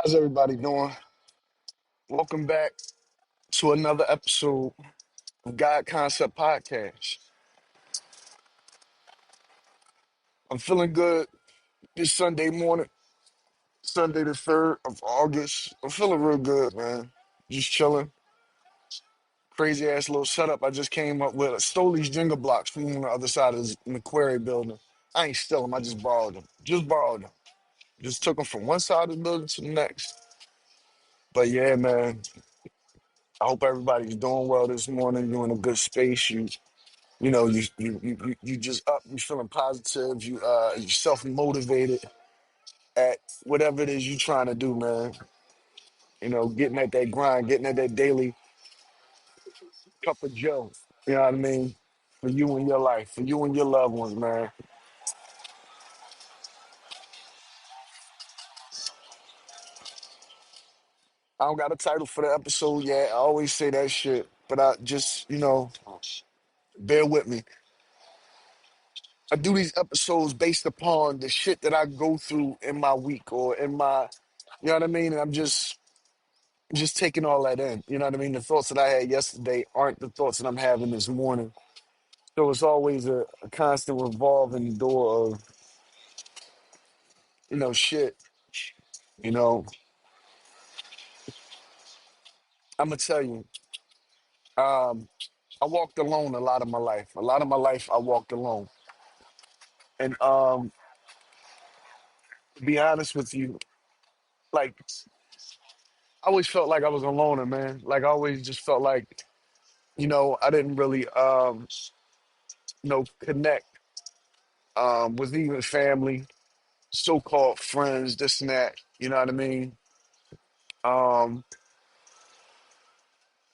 How's everybody doing? Welcome back to another episode of God Concept Podcast. I'm feeling good this Sunday morning, Sunday the 3rd of August. I'm feeling real good, man. Just chilling. Crazy ass little setup I just came up with. I stole these Jenga blocks from on the other side of the Macquarie building. I ain't steal them, I just borrowed them. Just borrowed them. Just took them from one side of the building to the next. But yeah, man, I hope everybody's doing well this morning. You're in a good space. You just up, you feeling positive, you self motivated at whatever it is you trying to do, man. Getting at that grind, getting at that daily cup of joe. You know what I mean? For you and your life, for you and your loved ones, man. I don't got a title for the episode yet. I always say that shit, but I just, bear with me. I do these episodes based upon the shit that I go through in my week or in my, you know what I mean? And I'm just taking all that in. You know what I mean? The thoughts that I had yesterday aren't the thoughts that I'm having this morning. So it's always a constant revolving door of, shit. You know, I'm gonna tell you, um, I walked alone a lot of my life. A lot of my life I walked alone. And to be honest with you, like I always felt like I was a loner, man. Like I always just felt like, I didn't really connect with even family, so-called friends, this and that. You know what I mean? Um,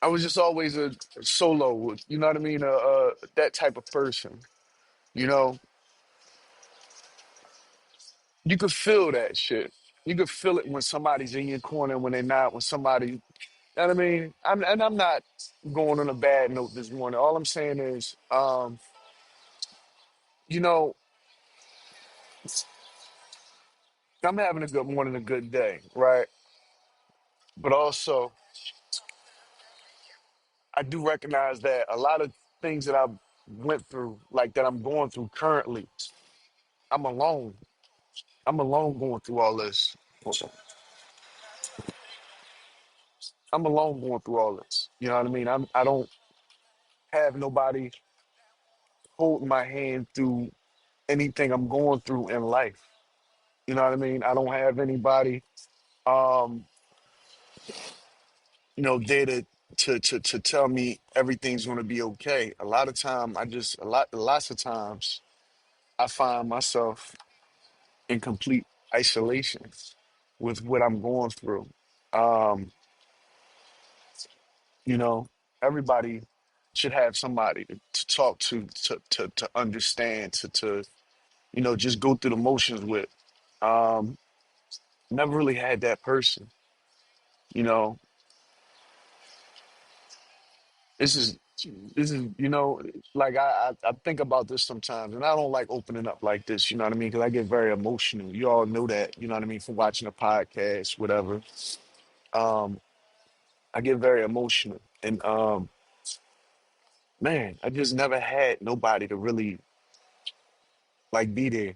I was just always a solo, you know what I mean? That type of person. You know, you could feel that shit. You could feel it when somebody's in your corner, when they're not, when somebody, you know what I mean? I'm not going on a bad note this morning. All I'm saying is, you know, I'm having a good morning, a good day, right? But also, I do recognize that a lot of things that I went through, like that I'm going through currently, I'm alone. I'm alone going through all this. I'm alone going through all this. You know what I mean? I don't have nobody holding my hand through anything I'm going through in life. You know what I mean? I don't have anybody um, there to tell me everything's gonna be okay. A lot of time lots of times I find myself in complete isolation with what I'm going through. Um, you know, everybody should have somebody to talk to understand, just go through the motions with. Um, Never really had that person. You know, this is this is like I think about this sometimes, and I don't like opening up like this. You know what I mean? Because I get very emotional. You all know that. You know what I mean? From watching a podcast, whatever. Um, I get very emotional, and man, I just never had nobody to really like be there.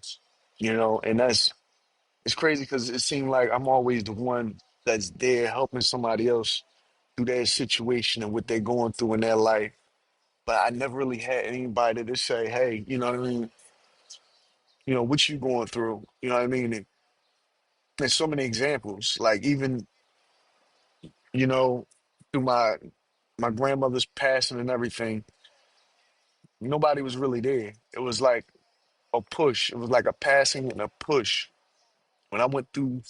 And it's crazy because it seemed like I'm always the one that's there helping somebody else through their situation and what they're going through in their life. But I never really had anybody to say, hey, you know what I mean? What you going through? You know what I mean? And there's so many examples, like even, you know, through my grandmother's passing and everything, nobody was really there. It was like a push. It was like a passing and a push. When I went through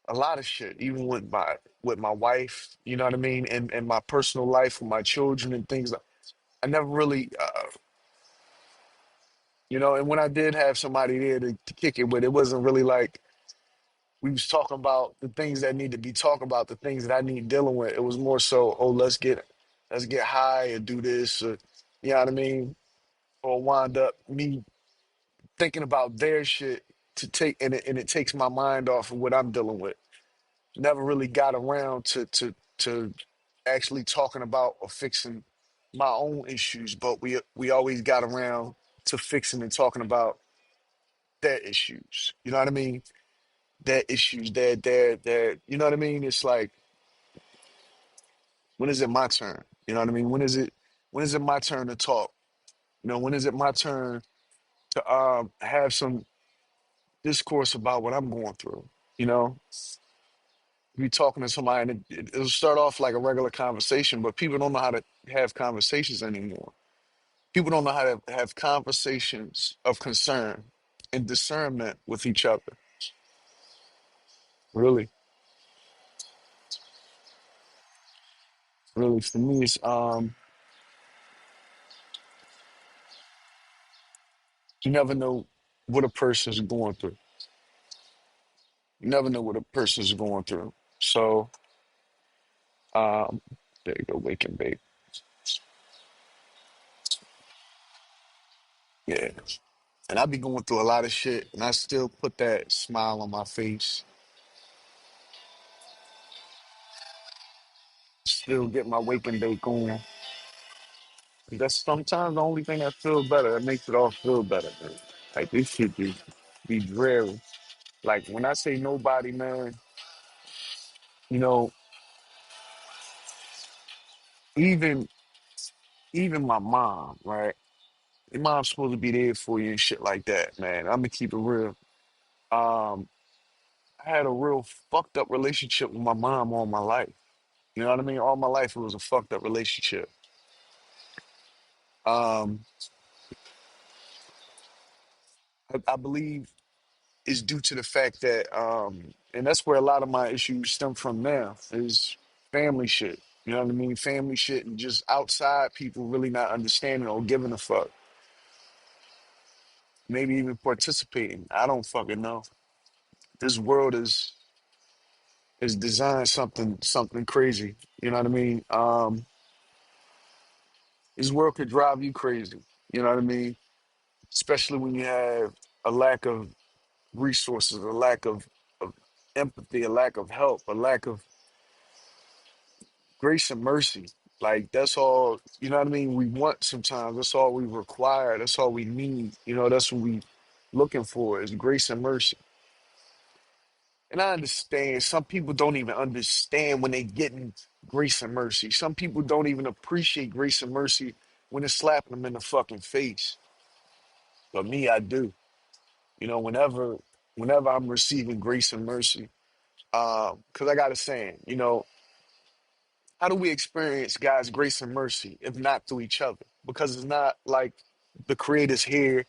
a lot of shit, even with my wife, you know what I mean, and my personal life with my children and things. I never really, and when I did have somebody there to kick it with, it wasn't really like we was talking about the things that need to be talked about, the things that I need dealing with. It was more so, oh, let's get high and do this, or, you know what I mean, or wind up me thinking about their shit to take, and it takes my mind off of what I'm dealing with. never really got around to actually talking about or fixing my own issues, but we always got around to fixing and talking about their issues. You know what I mean? Their issues, their you know what I mean? It's like, when is it my turn? You know what I mean? When is it my turn to talk? When is it my turn to have some discourse about what I'm going through? You know, be talking to somebody and it'll start off like a regular conversation, but people don't know how to have conversations anymore. People don't know how to have conversations of concern and discernment with each other. Really, really, for me, it's you never know what a person's going through. You never know what a person's going through. So, um, there you go, wake and bake. Yeah. And I be going through a lot of shit, and I still put that smile on my face. Still get my wake and bake on. That's sometimes the only thing that feels better. That makes it all feel better, man. Like this shit just be dreary. Like when I say nobody, man, you know, even even my mom, right? Your mom's supposed to be there for you and shit like that, man. I'm gonna keep it real. Um, I had a real fucked up relationship with my mom all my life. You know what I mean? All my life it was a fucked up relationship. Um, I believe it's due to the fact that, and that's where a lot of my issues stem from now, is family shit. You know what I mean? Family shit and just outside people really not understanding or giving a fuck. Maybe even participating. I don't fucking know. This world is designed something crazy. You know what I mean? This world could drive you crazy. You know what I mean? Especially when you have a lack of resources, a lack of empathy, a lack of help, a lack of grace and mercy. Like that's all, you know what I mean? We want sometimes. That's all we require. That's all we need. That's what we looking for is grace and mercy. And I understand some people don't even understand when they getting grace and mercy. Some people don't even appreciate grace and mercy when it's slapping them in the fucking face. But me, I do. Whenever I'm receiving grace and mercy, because I got a saying, how do we experience God's grace and mercy if not through each other? Because it's not like the Creator's here,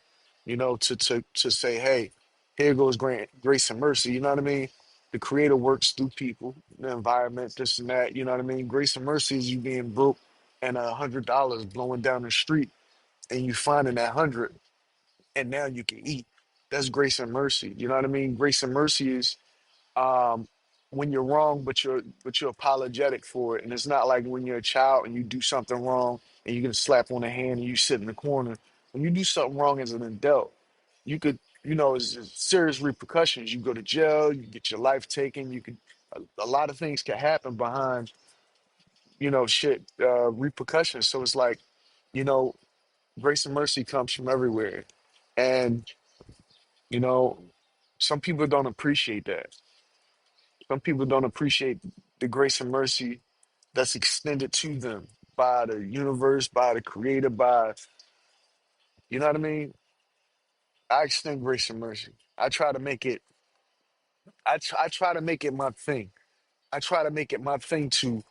to say, hey, here goes grace and mercy. You know what I mean? The Creator works through people, the environment, this and that. You know what I mean? Grace and mercy is you being broke and $100 blowing down the street, and you finding that hundred, and now you can eat. That's grace and mercy. You know what I mean? Grace and mercy is um, when you're wrong, but you're apologetic for it. And it's not like when you're a child and you do something wrong and you get a slap on the hand and you sit in the corner. When you do something wrong as an adult, you could, it's serious repercussions. You go to jail, you get your life taken. You could, a lot of things can happen behind, shit, repercussions. So it's like, you know, grace and mercy comes from everywhere. And, you know, some people don't appreciate that. Some people don't appreciate the grace and mercy that's extended to them by the universe, by the creator, you know what I mean? I extend grace and mercy. I try to make it my thing. I try to make it my thing to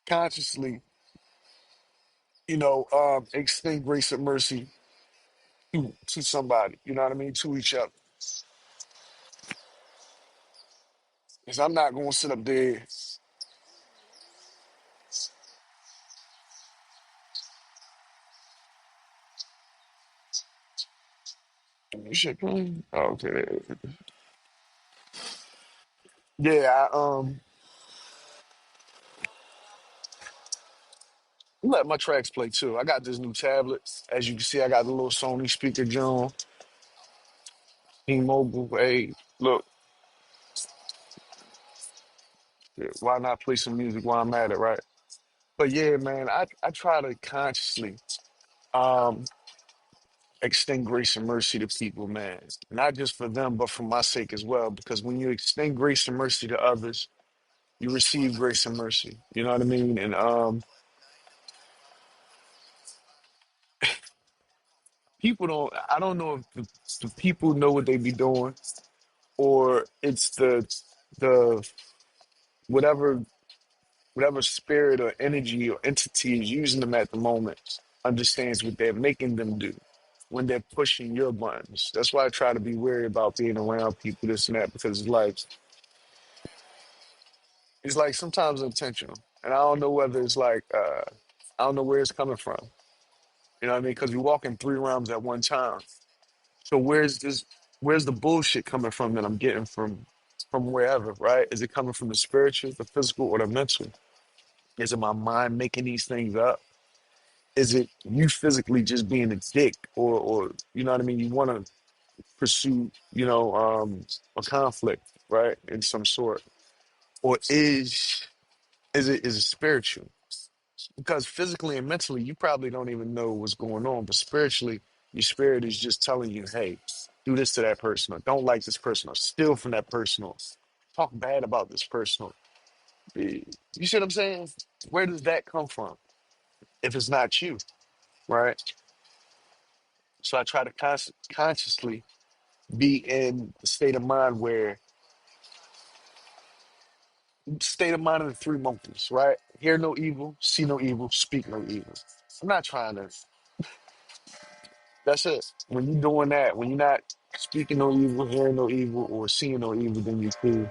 consciously, extend grace and mercy to somebody, you know what I mean? To each other. Because I'm not going to sit up there. Shit, okay. Yeah, let my tracks play too. I got this new tablet. As you can see, I got the little Sony speaker, John. T-Mobile, hey, look, why not play some music while I'm at it, right? But yeah, man, I try to consciously um extend grace and mercy to people, man. Not just for them, but for my sake as well. Because when you extend grace and mercy to others, you receive grace and mercy. You know what I mean? And people don't. I don't know if the people know what they be doing, or it's the whatever whatever spirit or energy or entity is using them at the moment understands what they're making them do when they're pushing your buttons. That's why I try to be wary about being around people, this and that, because it's like sometimes intentional. And I don't know whether it's like I don't know where it's coming from. You know what I mean? Because we walk in three realms at one time. So where's the bullshit coming from that I'm getting from wherever, right? Is it coming from the spiritual, the physical, or the mental? Is it my mind making these things up? Is it you physically just being a dick, or you know what I mean? You want to pursue, a conflict, right, in some sort, or is it spiritual? Because physically and mentally, you probably don't even know what's going on, but spiritually, your spirit is just telling you, hey, do this to that person, or don't like this person, or steal from that person, or talk bad about this person. You see what I'm saying? Where does that come from if it's not you, right? So I try to consciously be in the state of mind of the three monkeys, right? Hear no evil, see no evil, speak no evil. I'm not trying to. That's it. When you're doing that, when you're not speaking no evil, hearing no evil, or seeing no evil, then you're cool. You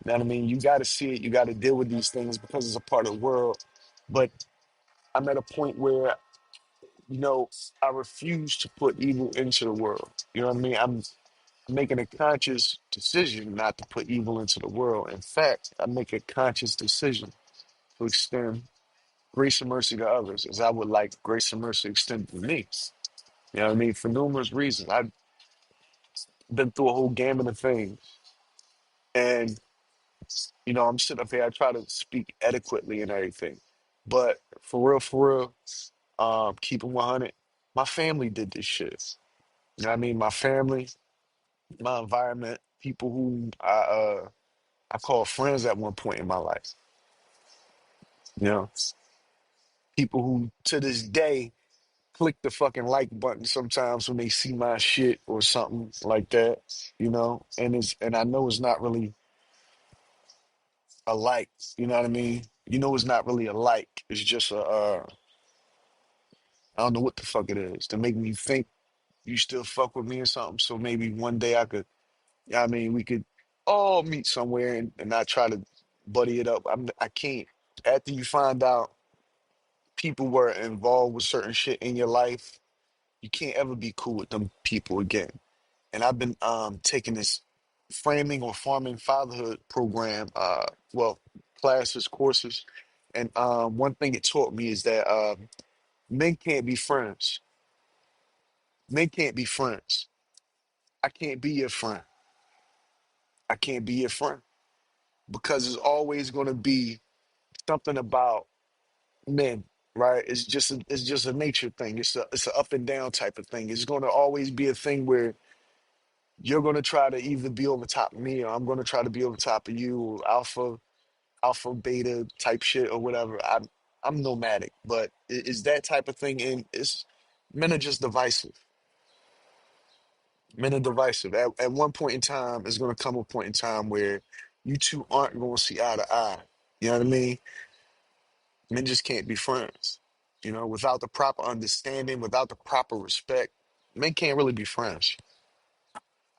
know what I mean? You got to see it. You got to deal with these things because it's a part of the world. But I'm at a point where, you know, I refuse to put evil into the world. You know what I mean? I'm making a conscious decision not to put evil into the world. In fact, I make a conscious decision to extend grace and mercy to others as I would like grace and mercy extended to me. You know what I mean? For numerous reasons. I've been through a whole gamut of things. And, I'm sitting up here, I try to speak adequately and everything. But for real, keep it 100. My family did this shit. You know what I mean? My family, my environment, people who I called friends at one point in my life. You know, people who to this day click the fucking like button sometimes when they see my shit or something like that, and I know it's not really a like, you know what I mean? It's not really a like. It's just I don't know what the fuck it is to make me think you still fuck with me or something. So maybe one day I could, I mean, we could all meet somewhere and not try to buddy it up. I can't. After you find out people were involved with certain shit in your life, you can't ever be cool with them people again. And I've been taking this framing or farming fatherhood program, well, classes, courses, and one thing it taught me is that men can't be friends. Men can't be friends. I can't be your friend. I can't be your friend because there's always going to be something about men, right? It's just a nature thing. It's a up and down type of thing. It's going to always be a thing where you're going to try to either be over top of me or I'm going to try to be over top of you, or alpha beta type shit or whatever. I'm nomadic, but is that type of thing, and it's men are just divisive. Men are divisive. At one point in time, it's going to come a point in time where you two aren't going to see eye to eye. You know what I mean? Men just can't be friends. Without the proper understanding, without the proper respect, men can't really be friends.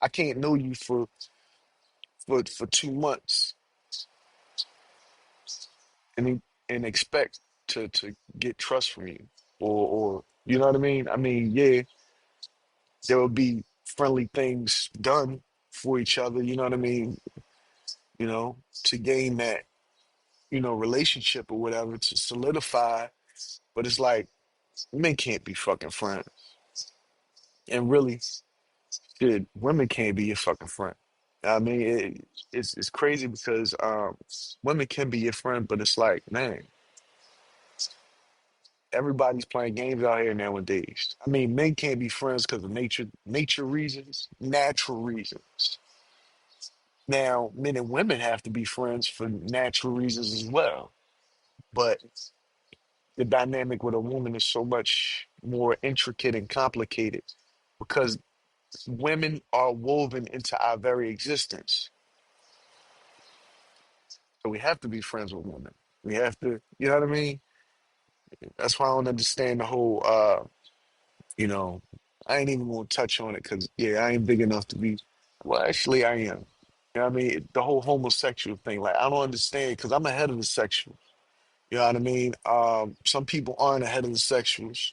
I can't know you for 2 months and expect to get trust from you, or you know what I mean. Yeah, there will be friendly things done for each other, you know what I mean, to gain that, relationship or whatever, to solidify. But it's like men can't be fucking friends. And really, Shit, women can't be your fucking friend. I mean, it's crazy because women can be your friend, but it's like, man, everybody's playing games out here nowadays. I mean, men can't be friends because of nature reasons, natural reasons. Now, men and women have to be friends for natural reasons as well. But the dynamic with a woman is so much more intricate and complicated because women are woven into our very existence. So we have to be friends with women. We have to, you know what I mean? That's why I don't understand the whole, I ain't even gonna touch on it because, yeah, I ain't big enough to be, well, actually, I am. You know what I mean? The whole homosexual thing, like, I don't understand because I'm ahead of the sexual. You know what I mean? Some people aren't ahead of the sexuals.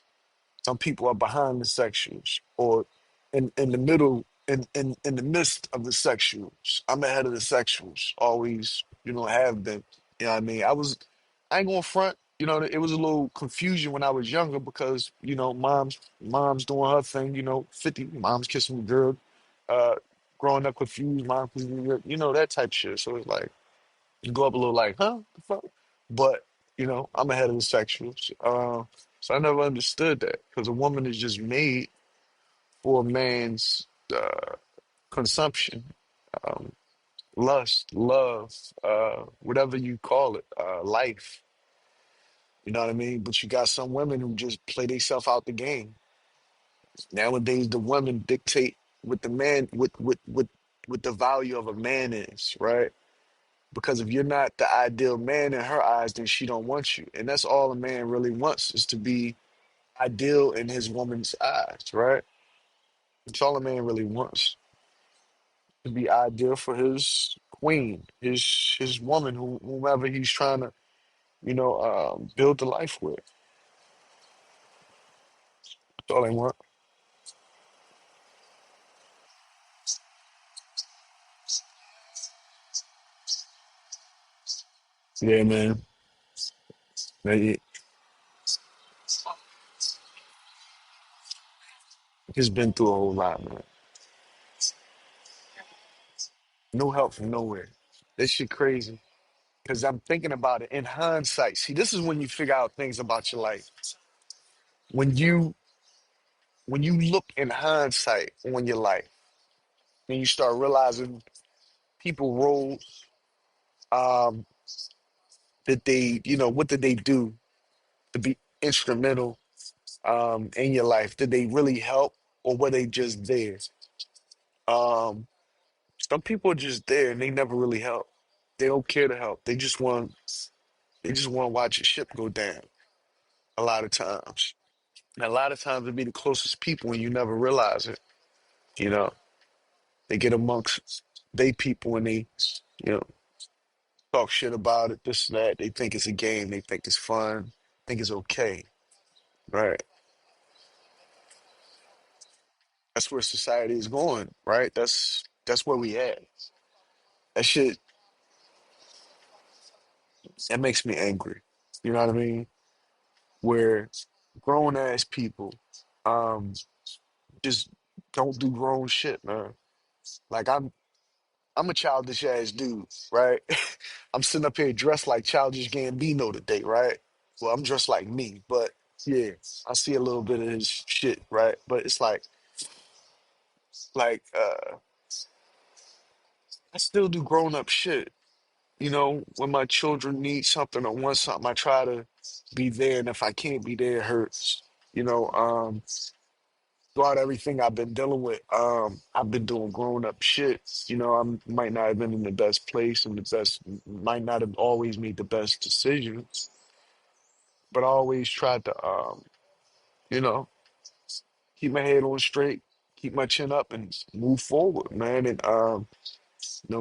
Some people are behind the sexuals or in the middle, in the midst of the sexuals. I'm ahead of the sexuals, always, have been. You know what I mean? I ain't gonna front, it was a little confusion when I was younger because, mom's doing her thing, 50, mom's kissing the girl, uh, growing up confused, mom, that type shit. So it's like, you go up a little like, huh? The fuck? But, I'm ahead of the sexuals. So I never understood that because a woman is just made for a man's consumption, um, lust, love, whatever you call it, life. You know what I mean? But you got some women who just play themselves out the game. Nowadays, the women dictate what the man, what the value of a man is, right? Because if you're not the ideal man in her eyes, then she don't want you. And that's all a man really wants is to be ideal in his woman's eyes, right? That's all a man really wants to be ideal for his queen, his woman, whomever he's trying to, build the life with. That's all they want. Yeah, man. They, he's been through a whole lot, man. No help from nowhere. This shit crazy. Because I'm thinking about it in hindsight. See, this is when you figure out things about your life. When you when you look in hindsight on your life, and you start realizing people roles um, that they, what did they do to be instrumental in your life? Did they really help, or were they just there? Um, some people are just there and they never really help. They don't care to help. They just want to watch your ship go down. A lot of times, and a lot of times it be the closest people, and you never realize it. You know, they get amongst they people and they, you know, talk shit about it, this and that. They think it's a game. They think it's fun. Think it's okay, right? That's where society is going, right? That's where we at. That shit that makes me angry. You know what I mean? Where grown ass people um just don't do grown shit, man. Like I'm a childish ass dude, right? I'm sitting up here dressed like childish Gambino today, right? Well, I'm dressed like me, but yeah, I see a little bit of his shit, right? But it's like I still do grown up shit. When my children need something or want something, I try to be there, and if I can't be there, it hurts. You know, um, Throughout everything I've been dealing with, I've been doing grown up shit. I might not have been in the best place and might not have always made the best decisions, but I always tried to, you know, keep my head on straight, keep my chin up, and move forward, man, and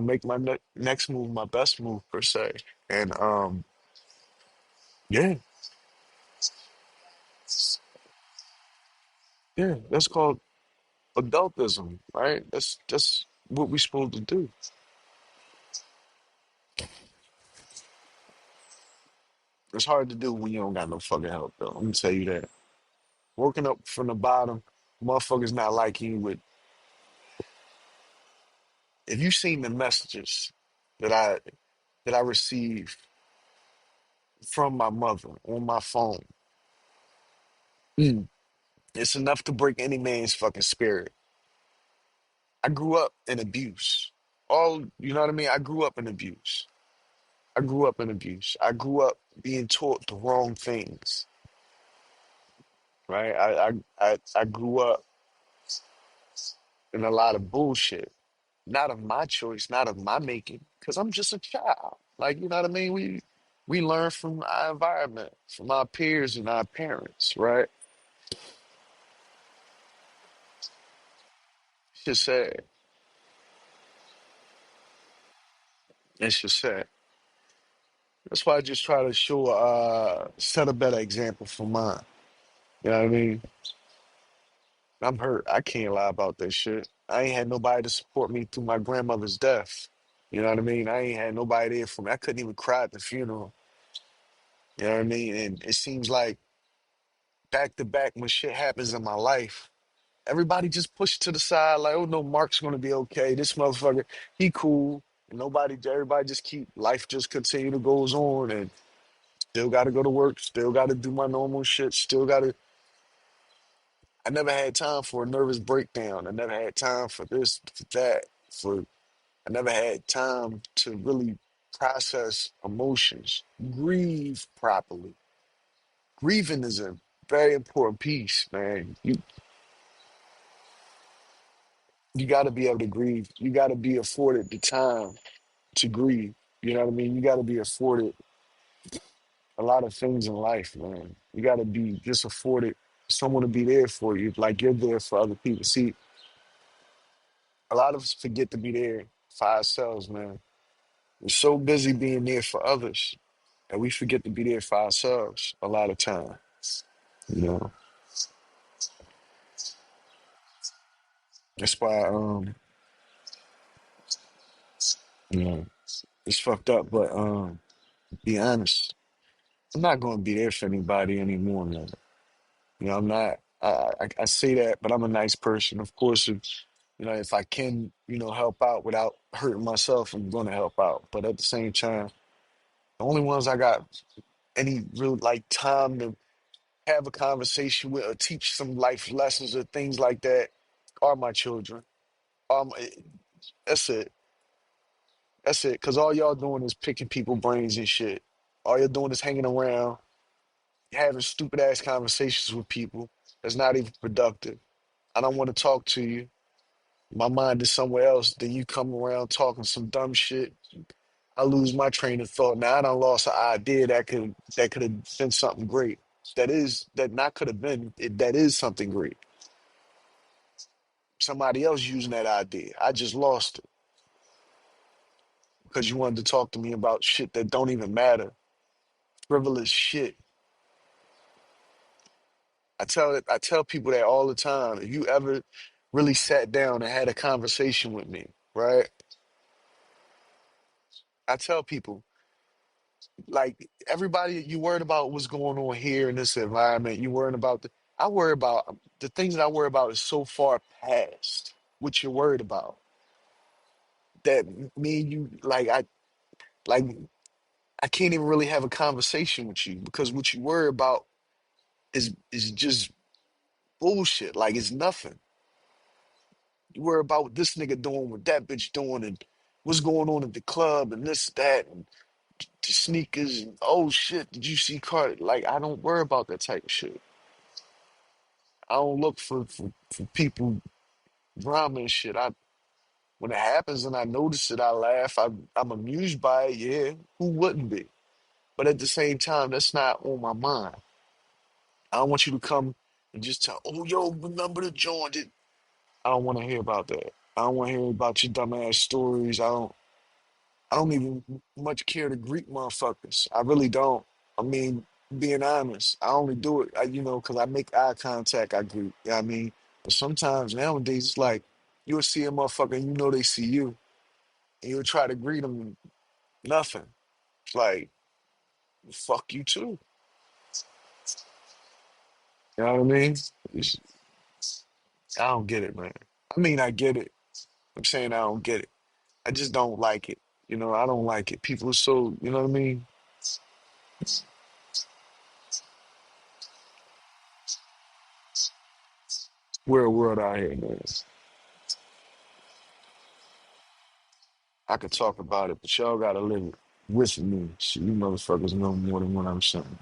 make my next move my best move per se. And yeah, yeah, that's called adultism, right? That's what we supposed to do. It's hard to do when you don't got no fucking help, though. Let me tell you that. Working up from the bottom, motherfuckers not liking you with If you've seen the messages that I received from my mother on my phone, mm, it's enough to break any man's fucking spirit. I grew up in abuse. You know what I mean? I grew up in abuse. I grew up in abuse. I grew up being taught the wrong things, right? I grew up in a lot of bullshit, not of my choice, not of my making, because I'm just a child. Like, you know what I mean? We learn from our environment, from our peers and our parents, right? It's just sad. It's just sad. That's why I just try to set a better example for mine. You know what I mean? I'm hurt. I can't lie about that shit. I ain't had nobody to support me through my grandmother's death. You know what I mean? I ain't had nobody there for me. I couldn't even cry at the funeral. You know what I mean? And it seems like back to back when shit happens in my life, everybody just pushed to the side, like, oh no, Mark's gonna be okay. This motherfucker, he cool. And everybody just keep life just continue to goes on and still gotta go to work, still gotta do my normal shit, still gotta I never had time for a nervous breakdown. I never had time for this, for that, for I never had time to really process emotions, grieve properly. Grieving is a very important piece, man. You got to be able to grieve. You got to be afforded the time to grieve. You know what I mean? You got to be afforded a lot of things in life, man. You got to be just afforded someone to be there for you, like you're there for other people. See, a lot of us forget to be there for ourselves, man. We're so busy being there for others that we forget to be there for ourselves a lot of time. You know, that's why you know, it's fucked up. But be honest, I'm not going to be there for anybody anymore, man. You know, I'm not. I say that, but I'm a nice person. Of course, if I can, help out without hurting myself, I'm going to help out. But at the same time, the only ones I got any real like time to have a conversation with or teach some life lessons or things like that are my children. Eh, that's it. That's it. Cause all y'all doing is picking people brains and shit. All you're doing is hanging around, having stupid ass conversations with people that's not even productive. I don't want to talk to you. My mind is somewhere else. Then you come around talking some dumb shit. I lose my train of thought. Now I done lost an idea that could have been something great. That not could have been that is something great. Somebody else using that idea. I just lost it because you wanted to talk to me about shit that don't even matter. Frivolous shit. I tell people that all the time. If you ever really sat down and had a conversation with me, right? I tell people like everybody you worried about what's going on here in this environment. You worried about I worry about the things that I worry about is so far past what you're worried about that me and you like I can't even really have a conversation with you because what you worry about is just bullshit. Like it's nothing. You worry about what this nigga doing, what that bitch doing, and what's going on at the club and this, that, and the sneakers and oh shit, did you see Cardi? Like I don't worry about that type of shit. I don't look for people drama and shit. When it happens and I notice it, I laugh. I'm amused by it. Yeah, who wouldn't be? But at the same time, that's not on my mind. I don't want you to come and just tell, oh, yo, remember the joint? I don't want to hear about that. I don't want to hear about your dumbass stories. I don't even much care to greet motherfuckers. I really don't. I mean, being honest, I only do it, because I make eye contact. I greet. You know what I mean? But sometimes nowadays, it's like you'll see a motherfucker and you know they see you, and you'll try to greet them. Nothing. It's like fuck you too. You know what I mean? It's- I don't get it, man. I mean, I get it. I'm saying I don't get it. I just don't like it. I don't like it. People are so, you know what I mean? We're a world out here, man. I could talk about it, but y'all gotta live it with me. See, you motherfuckers know more than what I'm saying.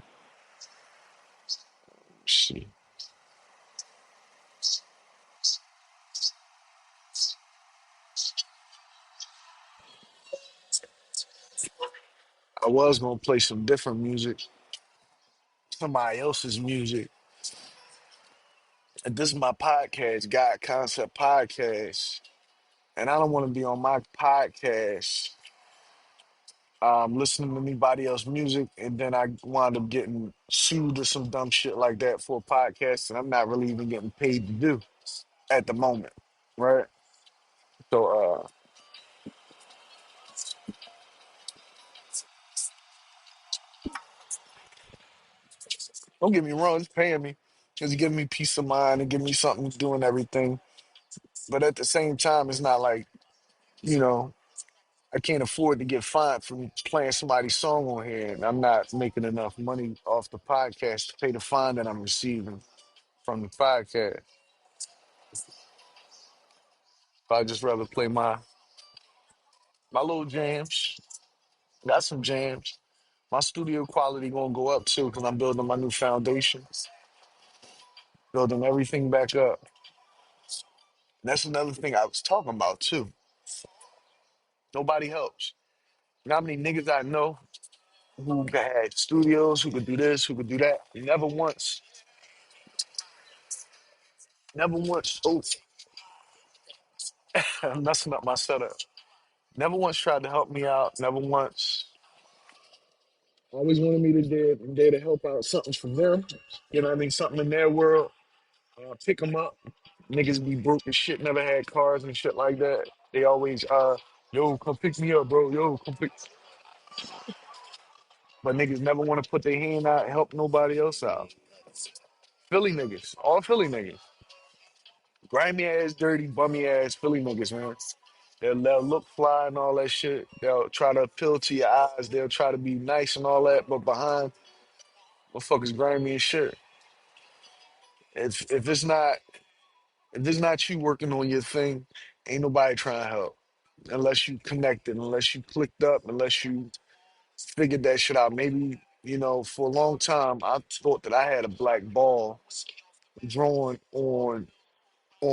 See, I was gonna play some different music, somebody else's music. And this is my podcast, God Concept Podcast. And I don't want to be on my podcast listening to anybody else's music, and then I wind up getting sued or some dumb shit like that for a podcast, and I'm not really even getting paid to do at the moment, right? So don't get me wrong, it's paying me. It's giving me peace of mind and giving me something to do and everything. But at the same time, it's not like, you know, I can't afford to get fined for playing somebody's song on here, and I'm not making enough money off the podcast to pay the fine that I'm receiving from the podcast. So I just rather play my little jams. Got some jams. My studio quality gonna go up too because I'm building my new foundation, building everything back up. And that's another thing I was talking about too. Nobody helps. You know how many niggas I know who had studios, who could do this, who could do that. Never once. Oh, I'm messing up my setup. Never once tried to help me out. Never once. Always wanted me to there to help out something from them. You know what I mean? Something in their world. Pick them up. Niggas be broke as shit, never had cars and shit like that. They always, yo, come pick me up, bro. Yo, come pick. But niggas never want to put their hand out and help nobody else out. Philly niggas, all Philly niggas. Grimy ass, dirty, bummy ass Philly niggas, man. They'll look fly and all that shit. They'll try to appeal to your eyes. They'll try to be nice and all that, but behind, motherfuckers grimy as shit. If it's not if it's not you working on your thing, ain't nobody trying to help. Unless you connected, unless you clicked up, unless you figured that shit out. Maybe, for a long time I thought that I had a black ball drawn on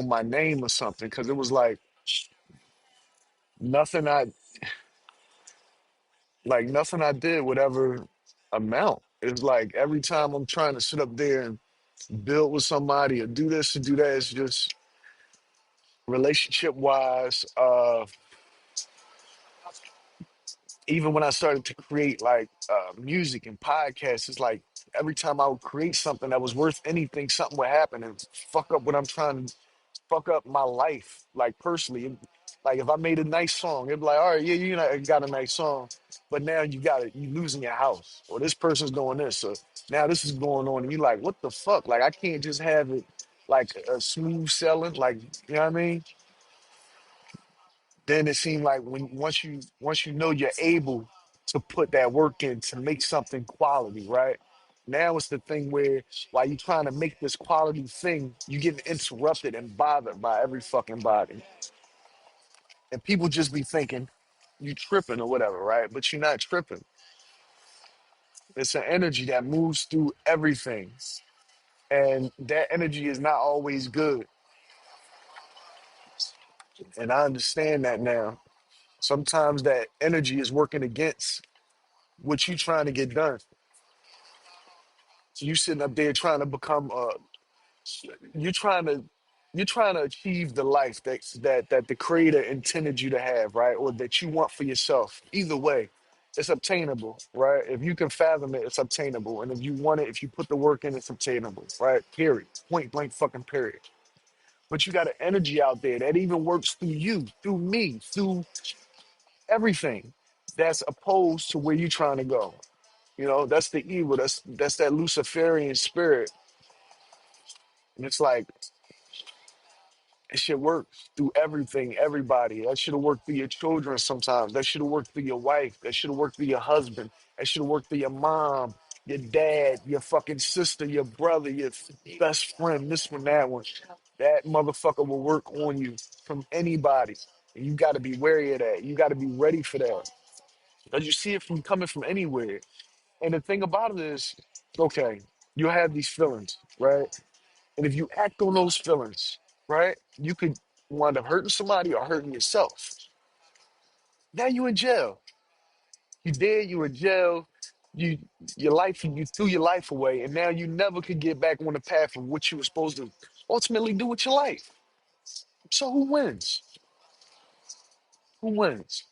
my name or something, because it was nothing I nothing I did would ever amount. It's like every time I'm trying to sit up there and build with somebody or do this or do that, it's just relationship wise. Even when I started to create music and podcasts, it's like every time I would create something that was worth anything, something would happen and fuck up what I'm trying to fuck up my life, like personally. Like if I made a nice song, it'd be like, all right, yeah, got a nice song, but now you losing your house, or this person's doing this, or now this is going on, and you like, what the fuck? Like I can't just have it like a smooth selling, like you know what I mean? Then it seemed like when once you know you're able to put that work in to make something quality, right? Now it's the thing where while you're trying to make this quality thing, you getting interrupted and bothered by every fucking body. And people just be thinking you tripping or whatever, right? But you're not tripping. It's an energy that moves through everything. And that energy is not always good. And I understand that now. Sometimes that energy is working against what you trying to get done. So you sitting up there trying to become you're trying to you're trying to achieve the life that the creator intended you to have, right? Or that you want for yourself. Either way, it's obtainable, right? If you can fathom it, it's obtainable. And if you want it, if you put the work in, it's obtainable, right? Period. Point blank fucking period. But you got an energy out there that even works through you, through me, through everything that's opposed to where you're trying to go. That's the evil. That's that Luciferian spirit. And it's like It should work through everything, everybody. That should have worked through your children sometimes. That should have worked through your wife. That should have worked through your husband. That should have worked through your mom, your dad, your fucking sister, your brother, your best friend, this one, that one. That motherfucker will work on you from anybody. And you got to be wary of that. You got to be ready for that. Because you see it from coming from anywhere. And the thing about it is, okay, you have these feelings, right? And if you act on those feelings, right, you could wind up hurting somebody or hurting yourself. Now you in jail. You dead, you in jail, you your life, you threw your life away, and now you never could get back on the path of what you were supposed to ultimately do with your life. So who wins? Who wins?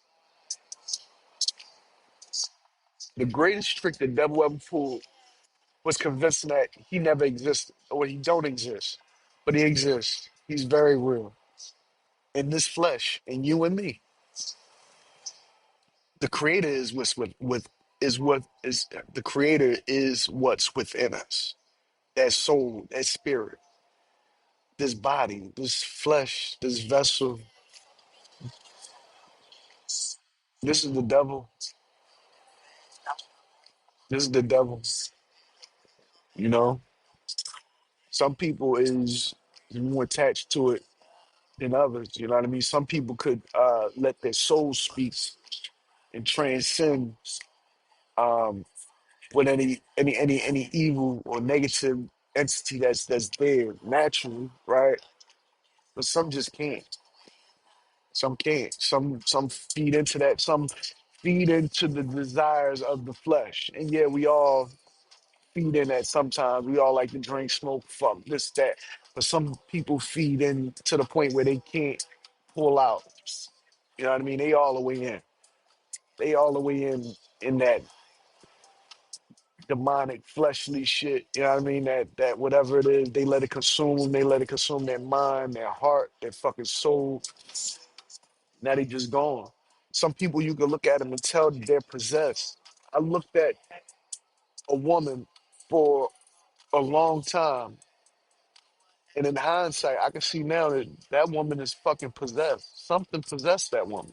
The greatest trick the devil ever pulled was convincing that he never existed or he don't exist. But he exists. He's very real. In this flesh, in you and me. The creator is with is what is the creator is what's within us. That soul, that spirit, this body, this flesh, this vessel. This is the devil. This is the devil. You know, some people is more attached to it than others. You know what I mean? Some people could let their soul speak and transcend um, with any evil or negative entity that's there naturally, right? But some just can't. Some can't. Some feed into that. Some feed into the desires of the flesh. And yeah, we all feed in that sometimes. We all like to drink, smoke, fuck, this, that. But some people feed in to the point where they can't pull out. You know what I mean? They all the way in. They all the way in that demonic fleshly shit. You know what I mean? That whatever it is, they let it consume them. They let it consume their mind, their heart, their fucking soul. Now they just gone. Some people you can look at them and tell that they're possessed. I looked at a woman for a long time, and in hindsight, I can see now that that woman is fucking possessed. Something possessed that woman.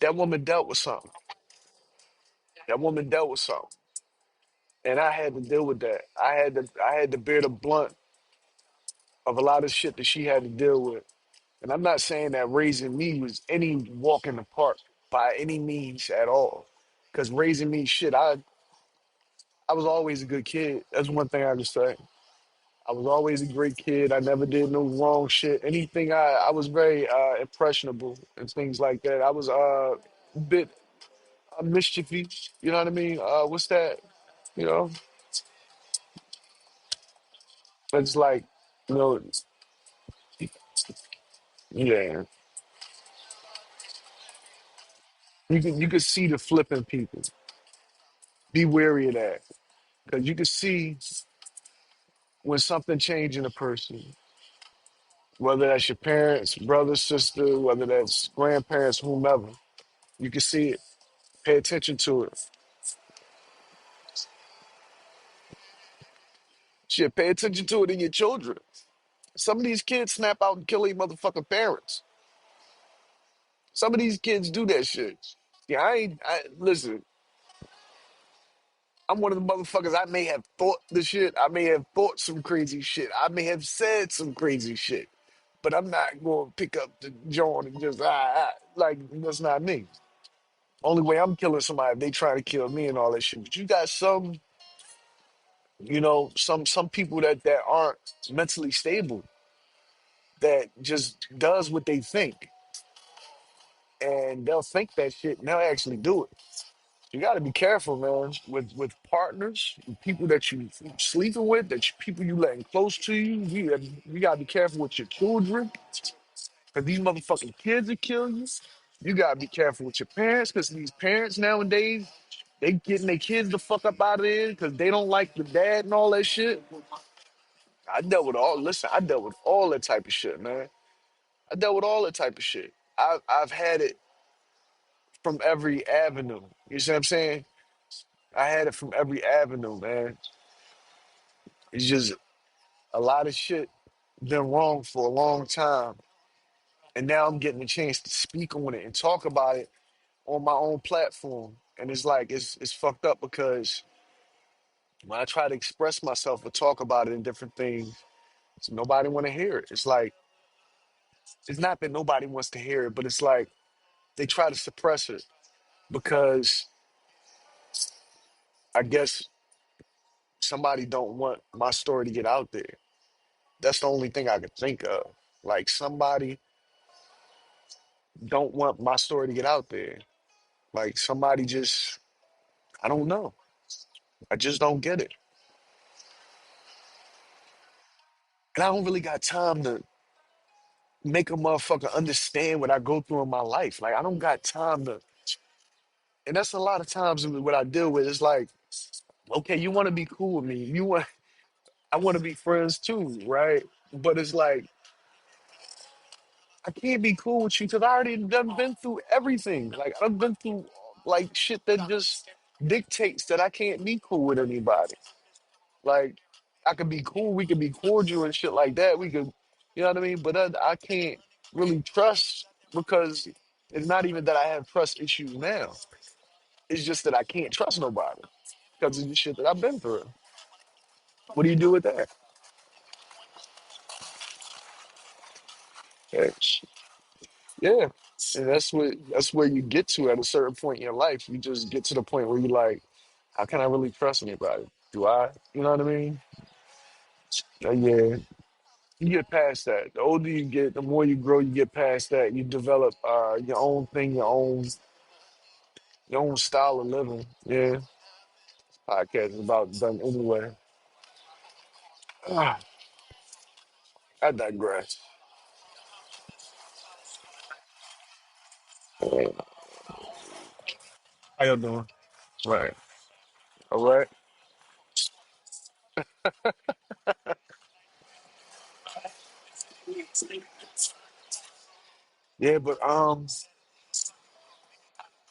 That woman dealt with something. That woman dealt with something, and I had to deal with that. I had to bear the blunt of a lot of shit that she had to deal with. And I'm not saying that raising me was any walk in the park by any means at all. Because raising me, shit, I was always a good kid. That's one thing I can say. I was always a great kid. I never did no wrong shit. Anything I was very impressionable and things like that. I was a bit mischievous. You know what I mean? What's that? You know, it's like, you know, yeah. You can see the flipping people. Be wary of that because you can see when something change in a person, whether that's your parents, brother, sister, whether that's grandparents, whomever. You can see it. Pay attention to it. Shit, pay attention to it in your children. Some of these kids snap out and kill their motherfucking parents. Some of these kids do that shit. Yeah, listen, I'm one of the motherfuckers. I may have thought the shit. I may have thought some crazy shit. I may have said some crazy shit. But I'm not going to pick up the joint and just, like, that's not me. Only way I'm killing somebody if they try to kill me and all that shit. But you got some, some people that aren't mentally stable that just does what they think. And they'll think that shit and they'll actually do it. You got to be careful, man, with partners, with people that you sleeping with, people you letting close to you. You got to be careful with your children, because these motherfucking kids will kill you. You got to be careful with your parents, because these parents nowadays, they getting their kids the fuck up out of there because they don't like the dad and all that shit. I dealt with all that type of shit, man. I dealt with all that type of shit. I've had it from every avenue. You see what I'm saying? I had it from every avenue, man. It's just a lot of shit. been wrong for a long time, and now I'm getting a chance to speak on it and talk about it on my own platform. And it's like it's fucked up because when I try to express myself or talk about it in different things, nobody want to hear it. It's like it's not that nobody wants to hear it, but it's like they try to suppress it because I guess somebody don't want my story to get out there. That's the only thing I could think of. Like somebody don't want my story to get out there. Like somebody just I don't know. I just don't get it. And I don't really got time to make a motherfucker understand what I go through in my life. Like I don't got time to and that's a lot of times what I deal with. It's like, okay, you want to be cool with me. I want to be friends too, right? But it's like I can't be cool with you because I already done been through everything. Like I've been through like shit that just dictates that I can't be cool with anybody. Like I could be cool, we could be cordial and shit like that. We could, you know what I mean? But I can't really trust because it's not even that I have trust issues now. It's just that I can't trust nobody because of the shit that I've been through. What do you do with that? Yeah, yeah. And that's where you get to at a certain point in your life. You just get to the point where you're like, how can I really trust anybody? Do I? You know what I mean? Yeah. You get past that. The older you get, the more you grow, you get past that. You develop your own thing, your own style of living. Yeah. Podcast is about done anyway. Ah, I digress. How you doing? Right. All right. Yeah, but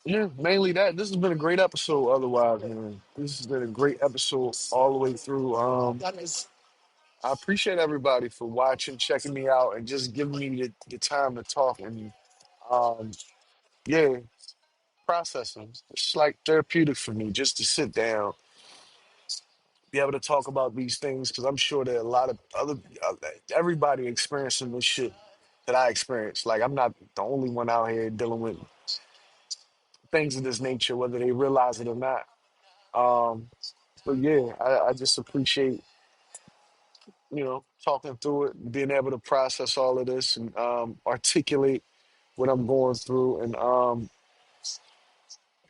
yeah, mainly that. This has been a great episode. Otherwise, man, this has been a great episode all the way through. I appreciate everybody for watching, checking me out, and just giving me the time to talk and um, yeah, processing. It's like therapeutic for me just to sit down, be able to talk about these things because I'm sure that a lot of other everybody experiencing this shit that I experienced. Like I'm not the only one out here dealing with things of this nature, whether they realize it or not. Um, but yeah, I just appreciate talking through it, being able to process all of this and articulate what I'm going through. And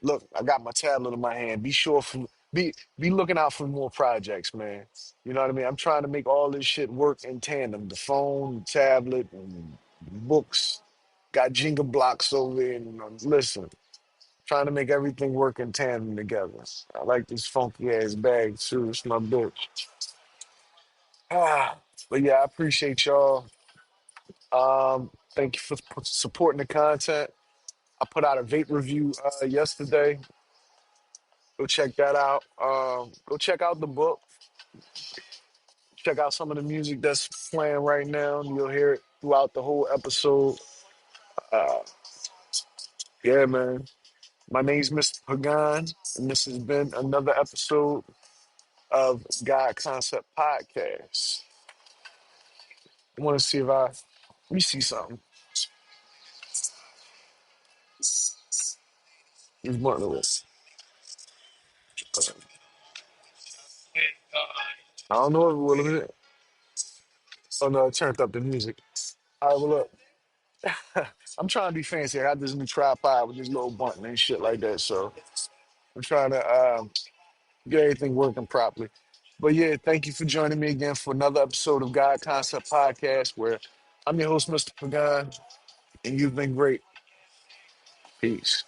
look, I got my tablet in my hand. Be sure for be looking out for more projects, man. You know what I mean? I'm trying to make all this shit work in tandem. The phone, the tablet, and books. Got Jenga blocks over there. And listen, trying to make everything work in tandem together. I like this funky ass bag too. It's my bitch. Ah, but yeah, I appreciate y'all. Thank you for supporting the content. I put out a vape review yesterday. Go check that out. Go check out the book. Check out some of the music that's playing right now. You'll hear it throughout the whole episode. Uh, yeah, man. My name's Mr. Pagan, and this has been another episode of God Concept Podcast. I want to see if let me see something. He's one of this. I don't know if it will. Oh no, it turned up the music. All right, well look, I'm trying to be fancy. I got this new tripod with this little button and shit like that. So I'm trying to get everything working properly. But yeah, thank you for joining me again for another episode of God Concept Podcast, where I'm your host, Mr. Pagan, and you've been great. Peace.